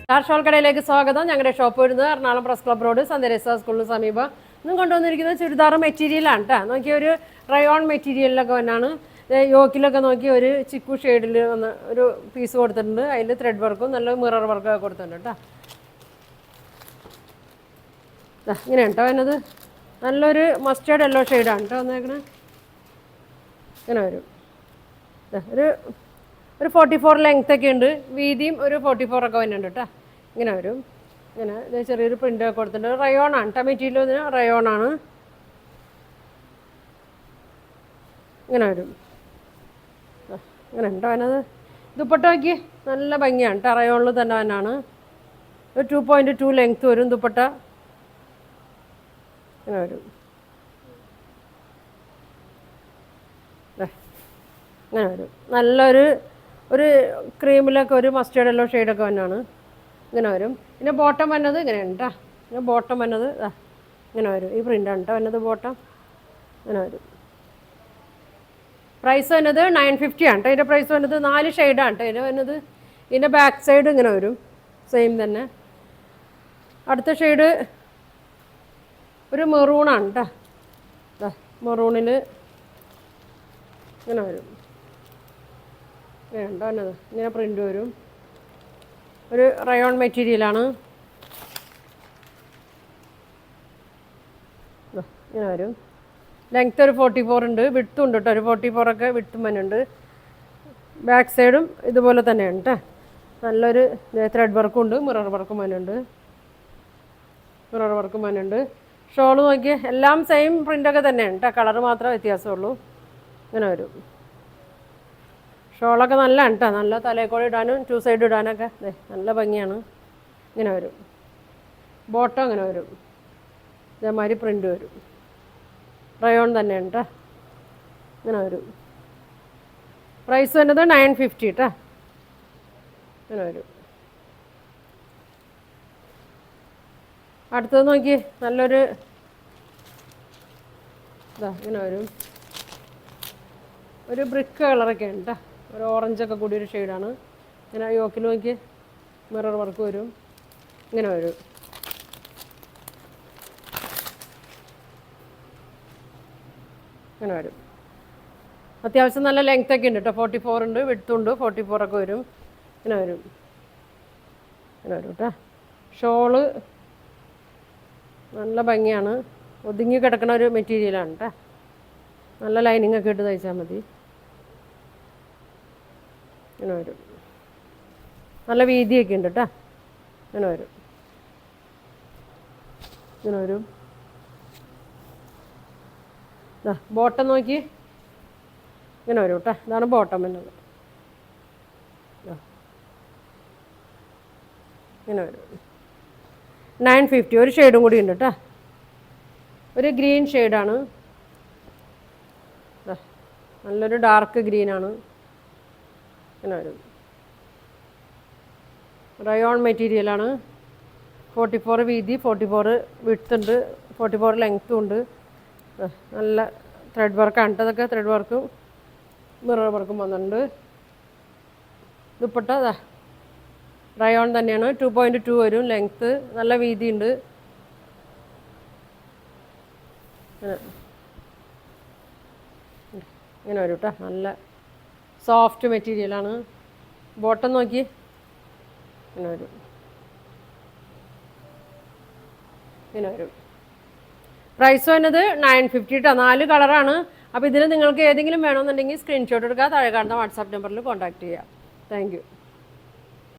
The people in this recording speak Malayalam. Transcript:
സ്റ്റാർ ഷോൾ കടയിലേക്ക് സ്വാഗതം. ഞങ്ങളുടെ ഷോപ്പ് വരുന്നത് എറണാകുളം പ്രസ് ക്ലബ് റോഡ് സന്ധ്യ സ്കൂളിന് സമീപം. ഇന്നും കൊണ്ടുവന്നിരിക്കുന്നത് ചുരിദാർ മെറ്റീരിയലാണ് കേട്ടോ. നോക്കിയ ഒരു റയോൺ മെറ്റീരിയലിലൊക്കെ വന്നാണ്. യോക്കിലൊക്കെ നോക്കി ഒരു ചിക്കു ഷെയ്ഡിൽ വന്ന് ഒരു പീസ് കൊടുത്തിട്ടുണ്ട്. അതിൽ ത്രെഡ് വർക്കും നല്ല മിറർ വർക്കൊക്കെ കൊടുത്തിട്ടുണ്ട് കേട്ടോ. ഇങ്ങനെയാണ് കേട്ടോ വരുന്നത്. നല്ലൊരു മസ്റ്റേർഡ് യെല്ലോ ഷെയ്ഡാണ് കേട്ടോ വന്നേക്കണേ. ഇങ്ങനെ വരും. ഒരു 44 ലെങ്ത് ഒക്കെ ഉണ്ട്. വീതിയും ഒരു 44 ഒക്കെ വരുന്നുണ്ട് കേട്ടോ. ഇങ്ങനെ വരും. ഇങ്ങനെ ഇത് ചെറിയൊരു പ്രിൻ്റൊക്കെ കൊടുത്തിട്ടുണ്ട്. റയോണാണ് കേട്ടോ മെറ്റീരിയൽ. റയോണാണ്. ഇങ്ങനെ വരും. ഇങ്ങനെ ഉണ്ടോ അതിനത് ദുപ്പട്ടയ്ക്ക് നല്ല ഭംഗിയാണ് കേട്ടോ. റയോണിൽ തന്നെ തന്നെയാണ്. ഒരു 2.2 ലെങ്ത്ത് വരും ദുപ്പട്ട. ഇങ്ങനെ വരും. ഇങ്ങനെ വരും. നല്ലൊരു ക്രീമിലൊക്കെ ഒരു മസ്റ്റേർഡ് യെല്ലോ ഷെയ്ഡൊക്കെ തന്നെയാണ്. ഇങ്ങനെ വരും. പിന്നെ ബോട്ടം വന്നത് ഇങ്ങനെയാണ് കേട്ടോ. പിന്നെ ബോട്ടം വന്നത് ഇങ്ങനെ വരും. ഈ പ്രിൻ്റാണ് കേട്ടോ വന്നത് ബോട്ടം. ഇങ്ങനെ വരും. പ്രൈസ് വന്നത് 950 ആണ് കേട്ടോ. ഇതിൻ്റെ പ്രൈസ് വന്നത് 4 ഷെയ്ഡാണ് കേട്ടോ ഇതിൻ്റെ വന്നത്. ഇതിൻ്റെ ബാക്ക് സൈഡ് ഇങ്ങനെ വരും. സെയിം തന്നെ. അടുത്ത ഷെയ്ഡ് ഒരു മെറൂണാണ് കേട്ടോ. മെറൂണിൽ ഇങ്ങനെ വരും. വേണ്ട വന്നത് ഇങ്ങനെ പ്രിൻ്റ് വരും. ഒരു റയോൺ മെറ്റീരിയലാണ്. ഇങ്ങനെ വരും. ലെങ്ത്ത് ഒരു 44 ഉണ്ട്. വിട്ടും ഉണ്ട് കേട്ടോ. ഒരു 44 ഒക്കെ വിട്ടും വന്നുണ്ട്. ബാക്ക് സൈഡും ഇതുപോലെ തന്നെയാണ് കേട്ടോ. നല്ലൊരു ത്രെഡ് വർക്കും ഉണ്ട്. മിറർ വർക്കും വന്നുണ്ട്. മിറർ വർക്കും വന്നുണ്ട്. ഷോള് നോക്കി എല്ലാം സെയിം പ്രിൻ്റൊക്കെ തന്നെയാണ് കേട്ടോ. കളറ് മാത്രമേ വ്യത്യാസമുള്ളൂ. ഇങ്ങനെ വരും. ഷോളൊക്കെ നല്ലതാണ് കേട്ടോ. നല്ല തലയിക്കോട് ഇടാനും 2 സൈഡ് ഇടാനൊക്കെ നല്ല ഭംഗിയാണ്. ഇങ്ങനെ വരും. ബോട്ടം ഇങ്ങനെ വരും. ഇതേമാതിരി പ്രിൻ്റ് വരും. റയോൺ തന്നെയാണ് കേട്ടോ. ഇങ്ങനെ വരും. പ്രൈസ് വരുന്നത് 950 കേട്ടോ. ഇങ്ങനെ വരും. അടുത്തത് നോക്കി നല്ലൊരു ഇങ്ങനെ വരും. ഒരു ബ്രിക്ക് കളറൊക്കെയാണ് കേട്ടോ. ഒരു ഓറഞ്ചൊക്കെ കൂടി ഒരു ഷെയ്ഡാണ്. ഇങ്ങനെ യോക്കിൽ നോക്കി മിറർ വർക്ക് വരും. ഇങ്ങനെ വരും. ഇങ്ങനെ വരും. അത്യാവശ്യം നല്ല ലെങ്ത് ഒക്കെ ഉണ്ട് കേട്ടോ. 44 ഉണ്ട്. വിഡ്ത്തുണ്ട്. 44 ഒക്കെ വരും. ഇങ്ങനെ വരും. ഇങ്ങനെ വരും കേട്ടോ. ഷോള് നല്ല ഭംഗിയാണ്. ഒതുങ്ങി കിടക്കുന്ന ഒരു മെറ്റീരിയലാണ് കേട്ടോ. നല്ല ലൈനിങ് ഒക്കെ ഇട്ട് തയ്ച്ചാൽ മതി. ഇങ്ങനെ വരും. നല്ല വീതിയൊക്കെ ഉണ്ട് കേട്ടോ. ഇങ്ങനെ വരും. ഇങ്ങനെ വരും. ബോട്ടം നോക്കി ഇങ്ങനെ വരും കേട്ടോ. ഇതാണ് ബോട്ടം എന്നത്. ഇങ്ങനെ വരും. 950. ഒരു ഷെയ്ഡും കൂടി ഉണ്ട് കേട്ടോ. ഒരു ഗ്രീൻ ഷെയ്ഡാണ്. നല്ലൊരു ഡാർക്ക് ഗ്രീനാണ്. ഇങ്ങനെ വരും. റയോൺ മെറ്റീരിയലാണ്. 44 വീതി, 44 വിഡ്ത്ത് ഉണ്ട്. 44 ലെങ്ത്തും ഉണ്ട്. നല്ല ത്രെഡ് വർക്കാണ് കേട്ടോ. അതൊക്കെ ത്രെഡ് വർക്കും മിറർ വർക്കും വന്നിട്ടുണ്ട്. ദുപ്പട്ട റയോൺ തന്നെയാണ്. 2.2 വരും ലെങ്ത്ത്. നല്ല വീതിയുണ്ട്. ഇങ്ങനെ വരും കേട്ടോ. നല്ല സോഫ്റ്റ് മെറ്റീരിയലാണ്. ബോട്ടം നോക്കി ഇങ്ങനെ വരും. ഇങ്ങനെ വരും. പ്രൈസ് വന്നത് 950 കേട്ടോ. 4 കളറാണ്. അപ്പോൾ ഇതിൽ നിങ്ങൾക്ക് ഏതെങ്കിലും വേണമെന്നുണ്ടെങ്കിൽ സ്ക്രീൻഷോട്ട് എടുക്കുക. താഴെ കാണുന്ന വാട്സാപ്പ് നമ്പറിൽ കോൺടാക്റ്റ് ചെയ്യുക. Thank you.